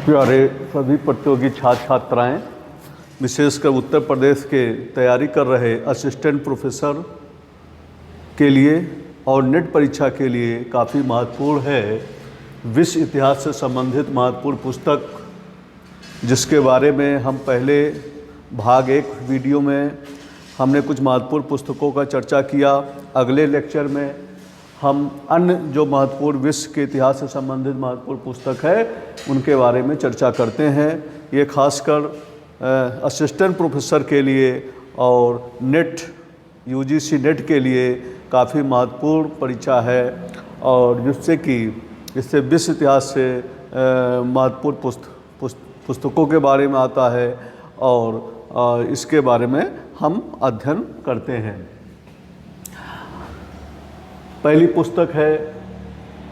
प्यारे सभी प्रतियोगी छात्र छात्राएँ, विशेषकर उत्तर प्रदेश के तैयारी कर रहे असिस्टेंट प्रोफेसर के लिए और नेट परीक्षा के लिए काफ़ी महत्वपूर्ण है विश्व इतिहास से संबंधित महत्वपूर्ण पुस्तक, जिसके बारे में हम पहले भाग 1 वीडियो में हमने कुछ महत्वपूर्ण पुस्तकों का चर्चा किया। अगले लेक्चर में हम अन्य जो महत्वपूर्ण विश्व के इतिहास से संबंधित महत्वपूर्ण पुस्तक है उनके बारे में चर्चा करते हैं। ये खासकर असिस्टेंट प्रोफेसर के लिए और नेट यूजीसी नेट के लिए काफ़ी महत्वपूर्ण परीक्षा है और जिससे कि इससे विश्व इतिहास से महत्वपूर्ण पुस्तकों के बारे में आता है और इसके बारे में हम अध्ययन करते हैं। पहली पुस्तक है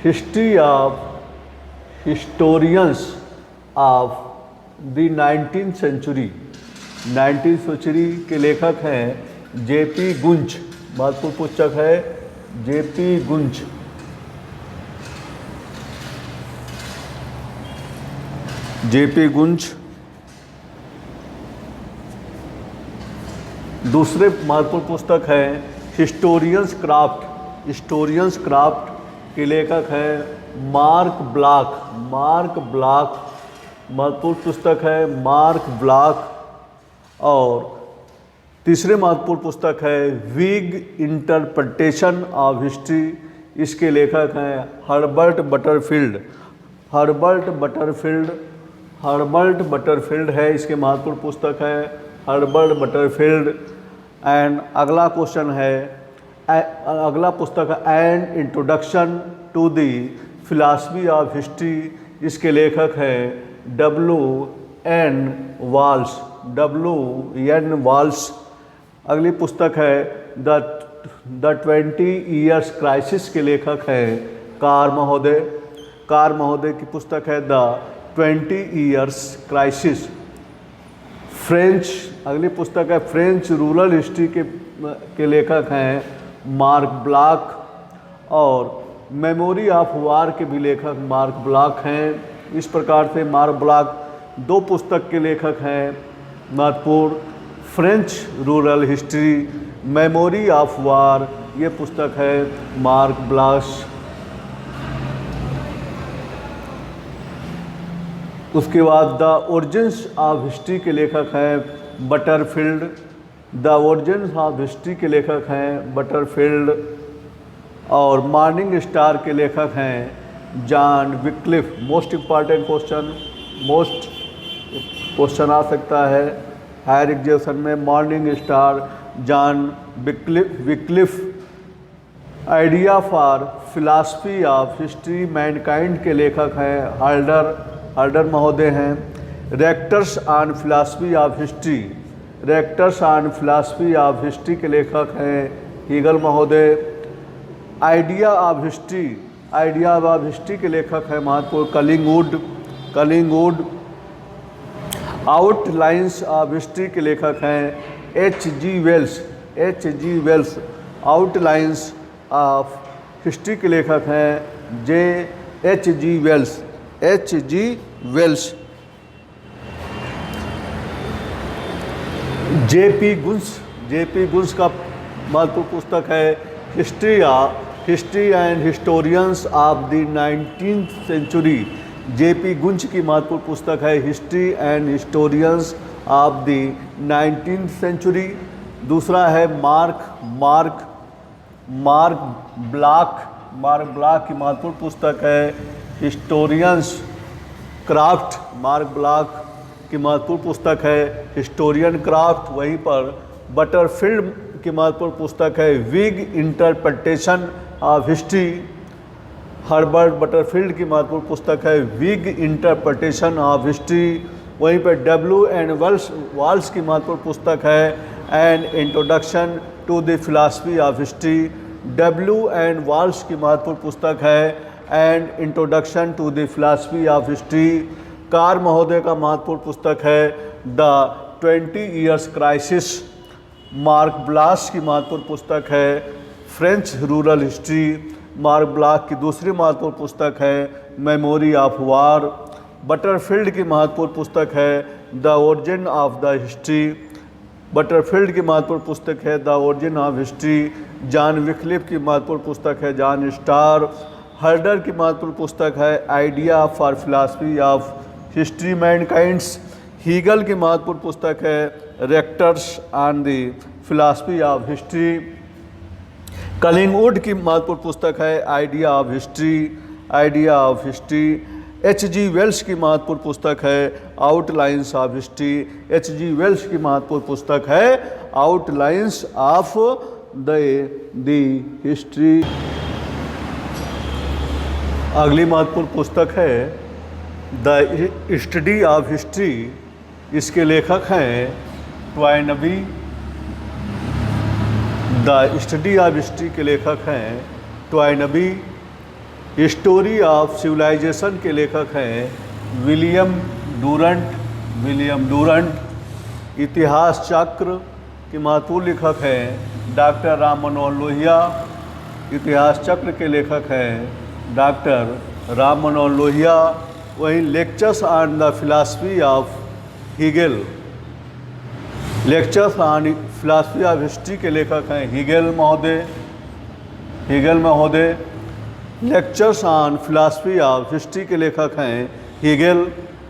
history of historians of the 19th century. 19th century के लेखक हैं जेपी गुंज। महत्वपूर्ण पुस्तक है जेपी गुंज। जेपी गुंज। दूसरे महत्वपूर्ण पुस्तक है हिस्टोरियंस क्राफ्ट। हिस्टोरियंस क्राफ्ट के लेखक हैं मार्क ब्लॉक। मार्क ब्लॉक महत्वपूर्ण पुस्तक है मार्क ब्लॉक। और तीसरे महत्वपूर्ण पुस्तक है विग इंटरप्रिटेशन ऑफ हिस्ट्री। इसके लेखक हैं Herbert Butterfield. Herbert Butterfield. Herbert Butterfield है इसके महत्वपूर्ण पुस्तक है हर्बर्ट बटरफील्ड। एंड अगला क्वेश्चन है अगला पुस्तक है an introduction to the philosophy of history. इसके लेखक हैं W.N. वॉल्स। W.N. वॉल्स। अगली पुस्तक है द 20 ईयर्स क्राइसिस के लेखक हैं कार महोदय। कार महोदय की पुस्तक है द 20 ईयर्स क्राइसिस। फ्रेंच। अगली पुस्तक है फ्रेंच रूरल हिस्ट्री के लेखक हैं मार्क ब्लॉक। और मेमोरी ऑफ वार के भी लेखक मार्क ब्लॉक हैं। इस प्रकार से मार्क ब्लॉक 2 पुस्तक के लेखक हैं महत्वपूर्ण। French rural history, memory of war, ये पुस्तक है मार्क ब्लॉक। उसके बाद द ओरिजिन्स ऑफ हिस्ट्री के लेखक हैं Butterfield. The origins of history के लेखक हैं बटरफील्ड। और मॉर्निंग स्टार के लेखक हैं John Wycliffe. Most important question आ सकता है हायर एग्जामिनेशन में। Morning star John Wycliffe. Idea for philosophy of history mankind के लेखक हैं हल्डर महोदय हैं। Lectures on philosophy of history. Lectures on philosophy of history के लेखक हैं हीगल महोदय। Idea of history. Idea of history के लेखक हैं महत्वपूर्ण कलिंगवुड। आउटलाइंस ऑफ हिस्ट्री के लेखक हैं H.G. Wales. Outlines of history के लेखक हैं H.G. वेल्स। जेपी गुंज का महत्वपूर्ण पुस्तक है history and historians of the 19th century. JP Gooch की महत्वपूर्ण पुस्तक है history and historians of the 19th century. दूसरा है मार्क ब्लॉक की महत्वपूर्ण पुस्तक है हिस्टोरियंस क्राफ्ट। मार्क ब्लॉक की महत्वपूर्ण पुस्तक है हिस्टोरियन क्राफ्ट। वहीं पर बटरफील्ड की महत्वपूर्ण पुस्तक है Whig interpretation of history. Herbert Butterfield की महत्वपूर्ण पुस्तक है विग इंटरप्रिटेशन ऑफ हिस्ट्री। वहीं पर W.N. वॉल्स की महत्वपूर्ण पुस्तक है an introduction to the philosophy of history. W.N. Walsh की महत्वपूर्ण पुस्तक है an introduction to the philosophy of history. Carr महोदय का महत्वपूर्ण पुस्तक है the 20 years crisis. Marc Bloch की महत्वपूर्ण पुस्तक है French rural history. Marc Bloch की दूसरी महत्वपूर्ण पुस्तक है मेमोरी ऑफ वार। बटरफील्ड की महत्वपूर्ण पुस्तक है the origin of the history. Butterfield की महत्वपूर्ण पुस्तक है the origin of history. John Wycliffe की महत्वपूर्ण पुस्तक है जॉन स्टार। हर्डर की महत्वपूर्ण पुस्तक है idea for philosophy of history mankind's. Hegel की महत्वपूर्ण पुस्तक है lectures on the philosophy of history. Collingwood की महत्वपूर्ण पुस्तक है idea of history. Idea of history. H.G. Wells की महत्वपूर्ण पुस्तक है outlines of history. H.G. Wells की महत्वपूर्ण पुस्तक है आउटलाइंस ऑफ द हिस्ट्री। अगली महत्वपूर्ण पुस्तक है द स्टडी ऑफ हिस्ट्री। इसके लेखक हैं ट्वाइनबी। द स्टडी ऑफ हिस्ट्री के लेखक हैं ट्वाइनबी। हिस्टोरी ऑफ सिविलाइजेशन के लेखक हैं विलियम डूरंट। William Durand. इतिहास चक्र के महत्वपूर्ण लेखक हैं डॉक्टर राम मनोहर लोहिया। इतिहास चक्र के लेखक हैं डॉक्टर राम मनोहर लोहिया। वहीं lectures on the philosophy of Hegel. Lectures on philosophy of history के लेखक हैं हीगल महोदय। हीगल महोदय। Lectures on philosophy of history के लेखक हैं हीगल।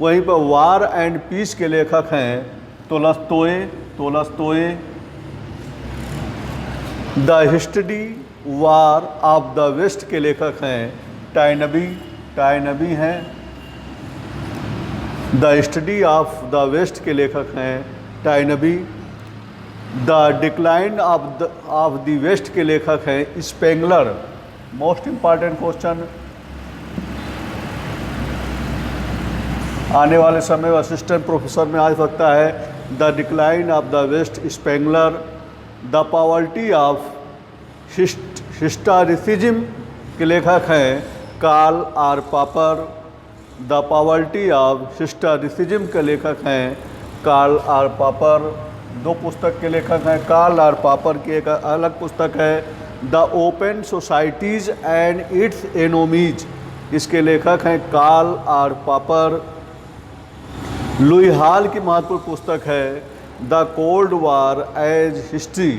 वहीं पर वार एंड पीस के लेखक हैं Tolstoy. Tolstoy. The history war of the west के लेखक हैं टाइनबी। टाइनबी हैं। The study of the west के लेखक हैं Toynbee. The decline of the west के लेखक हैं स्पेंगलर। मोस्ट इम्पॉर्टेंट क्वेश्चन आने वाले समय में असिस्टेंट प्रोफेसर में आ सकता है। The decline of the west Spengler. The poverty of historicism के लेखक हैं Karl R Popper. The poverty of historicism के लेखक हैं कार्ल आर पॉपर। दो पुस्तक के लेखक हैं। कार्ल आर पॉपर की एक अलग पुस्तक है the open societies and its enemies. इसके लेखक हैं Karl R Popper. Louis Halle की महत्वपूर्ण पुस्तक है the cold war as history.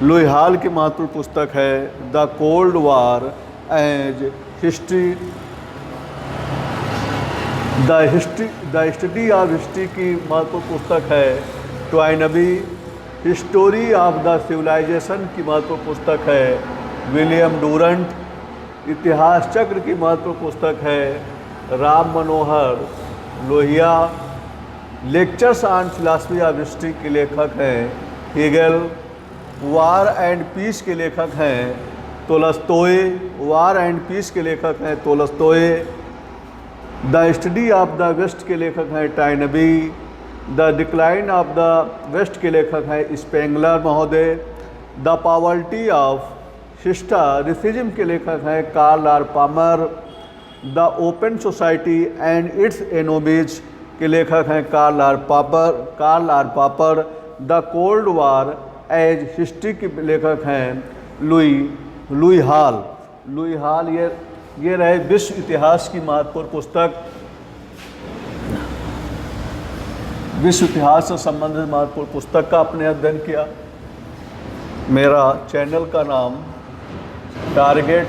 Louis Halle की महत्वपूर्ण पुस्तक है the cold war as history. The study of history की महत्वपूर्ण पुस्तक है Toynbee. History of the civilisation की महत्वपूर्ण पुस्तक है विलियम डूरंट। इतिहास चक्र की महत्वपूर्ण पुस्तक है Ram Manohar Lohia. Lectures on philosophy of history के लेखक हैं हीगल। वार एंड पीस के लेखक हैं तोलस्तोय। वार एंड पीस के लेखक हैं Tolstoy. The study of the west के लेखक हैं Toynbee. The decline of the west के लेखक हैं स्पेंगलर महोदय। द पॉवर्टी ऑफ हिस्टोरिसिज्म के लेखक हैं Karl R Popper. The open society and its enemies के लेखक हैं Karl R Popper. Karl R Popper. The cold war as history के लेखक हैं लुई हॉल। लुई हॉल ये रहे विश्व इतिहास की महत्वपूर्ण पुस्तक। विश्व इतिहास से संबंधित महत्वपूर्ण पुस्तक का आपने अध्ययन किया। मेरा चैनल का नाम टारगेट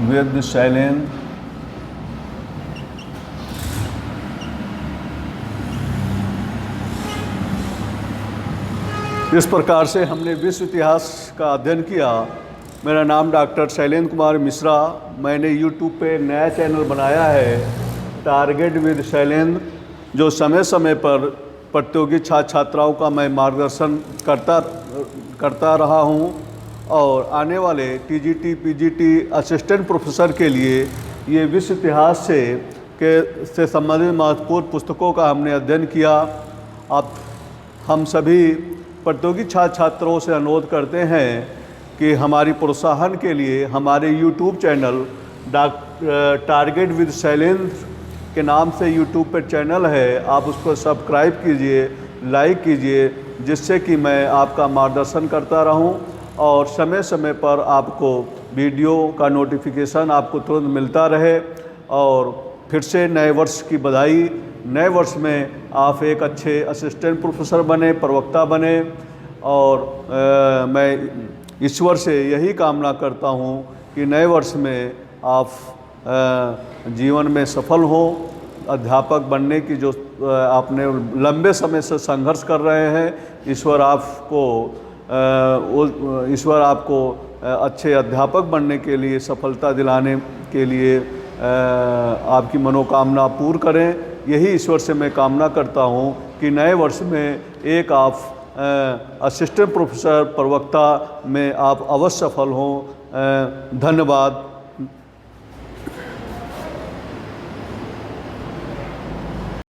विद शैलेंद्र। इस प्रकार से हमने विश्व इतिहास का अध्ययन किया। मेरा नाम डॉक्टर शैलेंद्र कुमार मिश्रा। मैंने यूट्यूब पे नया चैनल बनाया है टारगेट विद शैलेंद्र, जो समय समय पर प्रतियोगी छात्र छात्राओं का मैं मार्गदर्शन करता रहा हूं और आने वाले टीजीटी पीजीटी असिस्टेंट प्रोफेसर के लिए ये विश्व इतिहास से संबंधित महत्वपूर्ण पुस्तकों का हमने अध्ययन किया। अब हम सभी प्रतियोगी छात्र छात्रों से अनुरोध करते हैं कि हमारी प्रोत्साहन के लिए हमारे YouTube channel target with Shailendra के नाम से यूट्यूब पर चैनल है, आप उसको सब्सक्राइब कीजिए, लाइक कीजिए, जिससे कि मैं आपका मार्गदर्शन करता रहूं और समय समय पर आपको वीडियो का नोटिफिकेशन आपको तुरंत मिलता रहे। और फिर से नए वर्ष की बधाई। नए वर्ष में आप एक अच्छे असिस्टेंट प्रोफेसर बने, प्रवक्ता बने और मैं ईश्वर से यही कामना करता हूँ कि नए वर्ष में आप जीवन में सफल हों। अध्यापक बनने की जो आपने लंबे समय से संघर्ष कर रहे हैं, ईश्वर आपको अच्छे अध्यापक बनने के लिए, सफलता दिलाने के लिए आपकी मनोकामना पूर्ण करें। यही ईश्वर से मैं कामना करता हूँ कि नए वर्ष में एक आप असिस्टेंट प्रोफेसर, प्रवक्ता में आप अवश्य सफल हों। धन्यवाद।